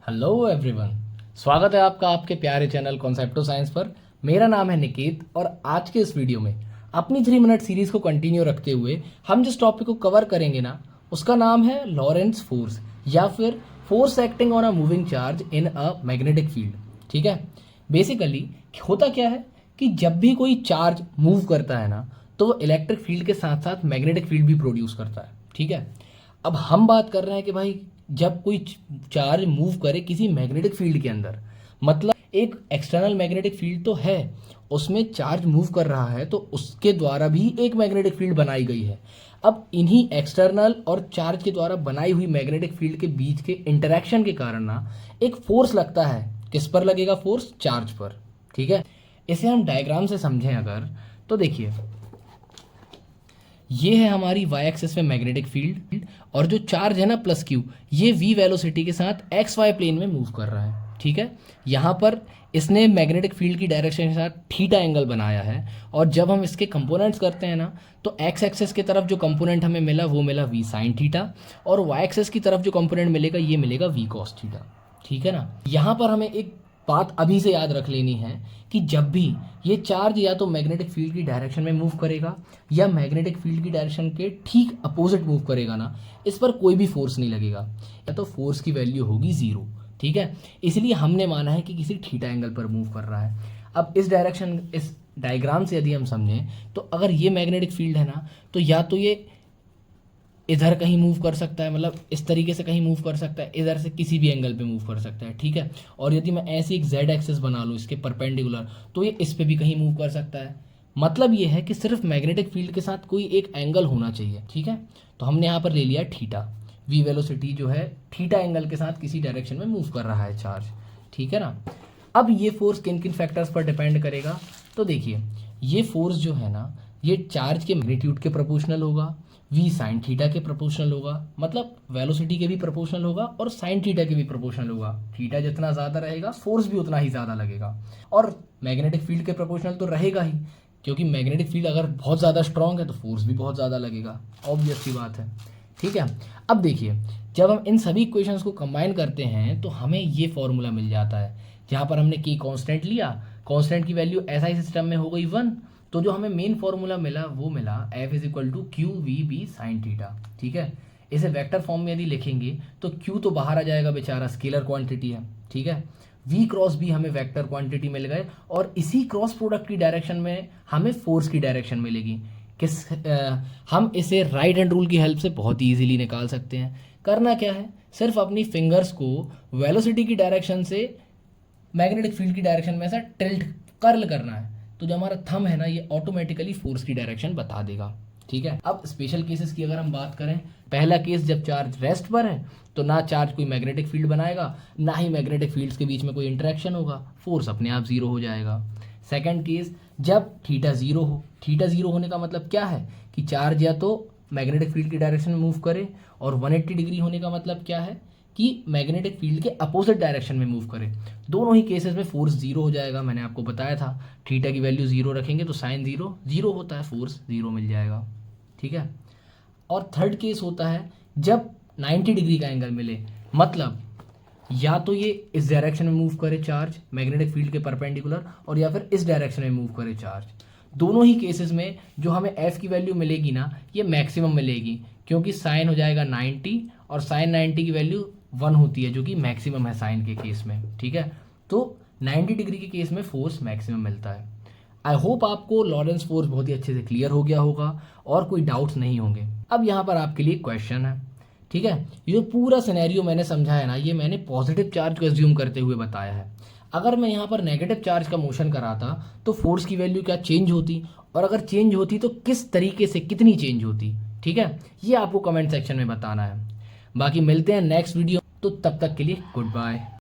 Hello everyone, स्वागत है आपका आपके प्यारे चैनल कॉन्सेप्टो साइंस पर। मेरा नाम है निकेत और आज के इस वीडियो में अपनी 3 मिनट सीरीज को कंटिन्यू रखते हुए हम जिस टॉपिक को कवर करेंगे ना, उसका नाम है लॉरेंट्ज फोर्स या फिर force acting on a moving charge in a magnetic field. ठीक है, बेसिकली होता क्या है कि जब भी कोई चार्ज मूव करता है ना, तो वो इलेक्ट्रिक फील्ड के साथ साथ मैग्नेटिक फील्ड भी प्रोड्यूस करता है। ठीक है, अब हम बात कर रहे हैं कि भाई जब कोई चार्ज मूव करे किसी मैग्नेटिक फील्ड के अंदर, मतलब एक एक्सटर्नल मैग्नेटिक फील्ड तो है, उसमें चार्ज मूव कर रहा है तो उसके द्वारा भी एक मैग्नेटिक फील्ड बनाई गई है। अब इन्हीं एक्सटर्नल और चार्ज के द्वारा बनाई हुई मैग्नेटिक फील्ड के बीच के इंटरेक्शन के कारण ना एक फोर्स लगता है। किस पर लगेगा फोर्स? चार्ज पर। ठीक है, इसे हम डायग्राम से समझें अगर, तो देखिए ये है हमारी वाई एक्सिस में मैग्नेटिक फील्ड और जो चार्ज है ना प्लस क्यू, ये वी वेलोसिटी के साथ एक्स वाई प्लेन में मूव कर रहा है। ठीक है, यहाँ पर इसने मैग्नेटिक फील्ड की डायरेक्शन के साथ थीटा एंगल बनाया है और जब हम इसके कंपोनेंट्स करते हैं ना, तो एक्स एक्सेस की तरफ जो कंपोनेंट हमें मिला वो मिला वी साइन थीटा और वाई एक्सेस की तरफ जो कंपोनेंट मिलेगा ये मिलेगा वी कॉस थीटा। ठीक है ना, यहाँ पर हमें एक बात अभी से याद रख लेनी है कि जब भी ये चार्ज या तो मैग्नेटिक फील्ड की डायरेक्शन में मूव करेगा या मैग्नेटिक फील्ड की डायरेक्शन के ठीक अपोजिट मूव करेगा ना, इस पर कोई भी फोर्स नहीं लगेगा या तो फोर्स की वैल्यू होगी ज़ीरो। ठीक है, इसलिए हमने माना है कि किसी थीटा एंगल पर मूव कर रहा है। अब इस डायरेक्शन, इस डायग्राम से यदि हम समझें तो अगर ये मैग्नेटिक फील्ड है ना, तो या तो ये इधर कहीं मूव कर सकता है, मतलब इस तरीके से कहीं मूव कर सकता है, इधर से किसी भी एंगल पे मूव कर सकता है। ठीक है, और यदि मैं ऐसी एक जेड एक्सेस बना लूँ इसके परपेंडिकुलर, तो ये इस पे भी कहीं मूव कर सकता है। मतलब ये है कि सिर्फ मैग्नेटिक फील्ड के साथ कोई एक एंगल होना चाहिए। ठीक है, तो हमने यहाँ पर ले लिया थीटा, वी वेलोसिटी जो है थीटा एंगल के साथ किसी डायरेक्शन में मूव कर रहा है चार्ज। ठीक है ना, अब ये फोर्स किन किन फैक्टर्स पर डिपेंड करेगा, तो देखिए ये फोर्स जो है ना, ये चार्ज के मैग्नीट्यूड के प्रोपोर्शनल होगा, वी साइन थीटा के प्रोपोर्शनल होगा, मतलब वेलोसिटी के भी प्रोपोर्शनल होगा और साइन थीटा के भी प्रोपोर्शनल होगा। थीटा जितना ज़्यादा रहेगा फोर्स भी उतना ही ज़्यादा लगेगा और मैग्नेटिक फील्ड के प्रोपोर्शनल तो रहेगा ही, क्योंकि मैग्नेटिक फील्ड अगर बहुत ज़्यादा स्ट्रॉन्ग है तो फोर्स भी बहुत ज़्यादा लगेगा। ऑब्वियस सी बात है। ठीक है, अब देखिए जब हम इन सभी इक्वेशंस को कंबाइन करते हैं तो हमें ये फॉर्मूला मिल जाता है, जहाँ पर हमने की कांस्टेंट लिया, कांस्टेंट की वैल्यू एसआई सिस्टम में हो गई 1, तो जो हमें मेन फॉर्मूला मिला वो मिला F is equal to q v B sine theta. ठीक है, इसे वेक्टर फॉर्म में यदि लिखेंगे तो क्यू तो बाहर आ जाएगा बेचारा, स्केलर क्वांटिटी है। ठीक है, वी क्रॉस बी हमें वेक्टर क्वांटिटी मिल गए और इसी क्रॉस प्रोडक्ट की डायरेक्शन में हमें फोर्स की डायरेक्शन मिलेगी। हम इसे राइट हैंड रूल की हेल्प से बहुत ही ईजिली निकाल सकते हैं। करना क्या है, सिर्फ अपनी फिंगर्स को वेलोसिटी की डायरेक्शन से मैग्नेटिक फील्ड की डायरेक्शन में ऐसा टिल्ट कर्ल करना है, तो जो हमारा थंब है ना ये ऑटोमेटिकली फोर्स की डायरेक्शन बता देगा। ठीक है, अब स्पेशल केसेस की अगर हम बात करें, पहला केस जब चार्ज रेस्ट पर है तो ना चार्ज कोई मैग्नेटिक फील्ड बनाएगा, ना ही मैग्नेटिक फील्ड्स के बीच में कोई इंटरेक्शन होगा, फोर्स अपने आप जीरो हो जाएगा। सेकंड केस जब थीटा जीरो हो, थीटा जीरो होने का मतलब क्या है कि चार्ज या तो मैग्नेटिक फील्ड की डायरेक्शन में मूव करे, और 180 डिग्री होने का मतलब क्या है कि मैग्नेटिक फील्ड के अपोजिट डायरेक्शन में मूव करे। दोनों ही केसेस में फोर्स जीरो हो जाएगा। मैंने आपको बताया था थीटा की वैल्यू जीरो रखेंगे तो साइन जीरो जीरो होता है, फोर्स जीरो मिल जाएगा। ठीक है, और थर्ड केस होता है जब 90 डिग्री का एंगल मिले, मतलब या तो ये इस डायरेक्शन में मूव करे चार्ज मैग्नेटिक फील्ड के परपेंडिकुलर, और या फिर इस डायरेक्शन में मूव करे चार्ज। दोनों ही केसेस में जो हमें एफ की वैल्यू मिलेगी ना, ये मैक्सिमम मिलेगी, क्योंकि साइन हो जाएगा 90 और साइन 90 की वैल्यू 1 होती है जो कि मैक्सिमम है साइन के केस में। ठीक है, तो 90 डिग्री के केस में फोर्स मैक्सिमम मिलता है। आई होप आपको लॉरेंस फोर्स बहुत ही अच्छे से क्लियर हो गया होगा और कोई डाउट्स नहीं होंगे। अब यहाँ पर आपके लिए क्वेश्चन है। ठीक है, ये पूरा सिनेरियो मैंने समझाया ना, ये मैंने पॉजिटिव चार्ज को एज्यूम करते हुए बताया है। अगर मैं यहाँ पर नेगेटिव चार्ज का मोशन कराता तो फोर्स की वैल्यू क्या चेंज होती, और अगर चेंज होती तो किस तरीके से, कितनी चेंज होती। ठीक है, ये आपको कमेंट सेक्शन में बताना है। बाकी मिलते हैं नेक्स्ट वीडियो, तो तब तक के लिए गुड बाय।